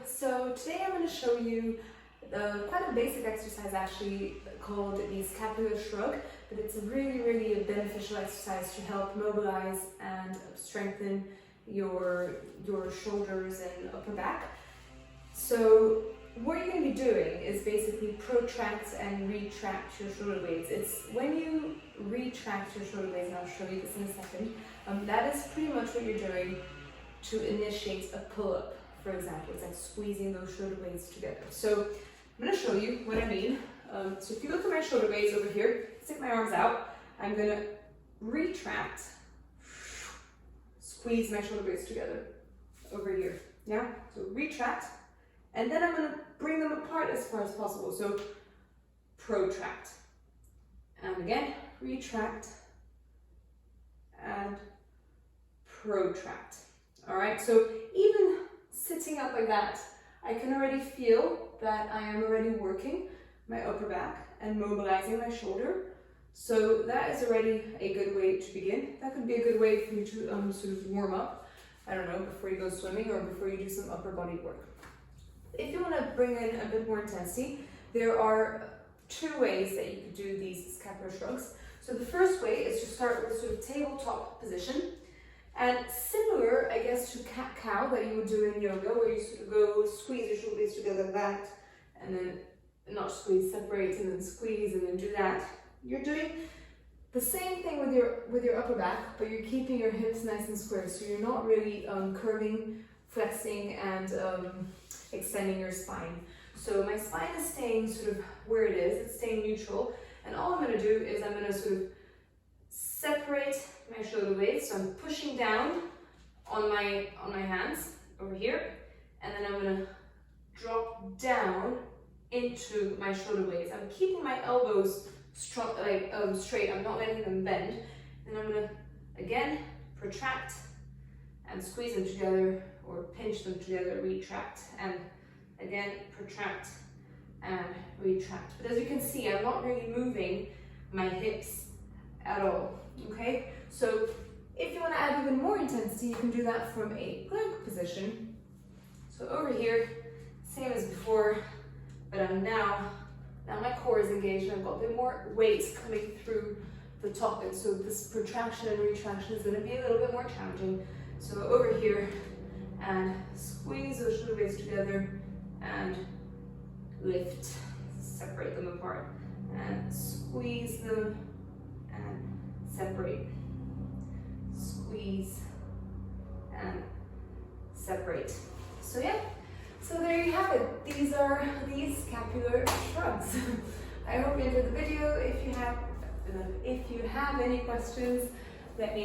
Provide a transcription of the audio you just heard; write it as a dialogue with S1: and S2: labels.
S1: So today I'm going to show you quite a basic exercise actually called the scapular shrug, but it's a really beneficial exercise to help mobilize and strengthen your shoulders and upper back. So what you're going to be doing is basically protract and retract your shoulder blades. It's when you retract your shoulder blades, and I'll show you this in a second, that is pretty much what you're doing to initiate a pull-up. For example, it's like squeezing those shoulder blades together. So I'm going to show you what I mean. So if you look at my shoulder blades over here, stick my arms out, I'm going to retract, squeeze my shoulder blades together over here. Yeah, so retract, and then I'm going to bring them apart as far as possible. So protract, and again, retract, and protract. All right, so even sitting up like that, I can already feel that I am already working my upper back and mobilizing my shoulder. So that is already a good way to begin. That could be a good way for you to sort of warm up, I don't know, before you go swimming or before you do some upper body work. If you want to bring in a bit more intensity, there are two ways that you could do these scapular shrugs. So the first way is to start with a sort of tabletop position. And similar, I guess, to cat-cow that you would do in yoga, where you sort of go squeeze your shoulder blades together like that, and then not squeeze, separate, and then squeeze, and then do that. You're doing the same thing with your upper back, but you're keeping your hips nice and square, so you're not really curving, flexing, and extending your spine. So my spine is staying sort of where it is, it's staying neutral, and all I'm going to do is I'm going to sort of separate my shoulder blades, so I'm pushing down on my hands over here, and then I'm going to drop down into my shoulder blades. I'm keeping my elbows straight, I'm not letting them bend. Then I'm going to again protract and squeeze them together, or pinch them together, retract, and again protract and retract. But as you can see, I'm not really moving my hips at all. Okay, so if you want to add even more intensity, you can do that from a plank position. So over here, same as before, but now my core is engaged and I've got a bit more weight coming through the top, and so this protraction and retraction is going to be a little bit more challenging. So over here, and squeeze those shoulder blades together and lift, separate them apart, and squeeze them and separate, squeeze and separate. So yeah, so there you have it. These are these scapular shrugs. I hope you enjoyed the video. If you have any questions, let me know.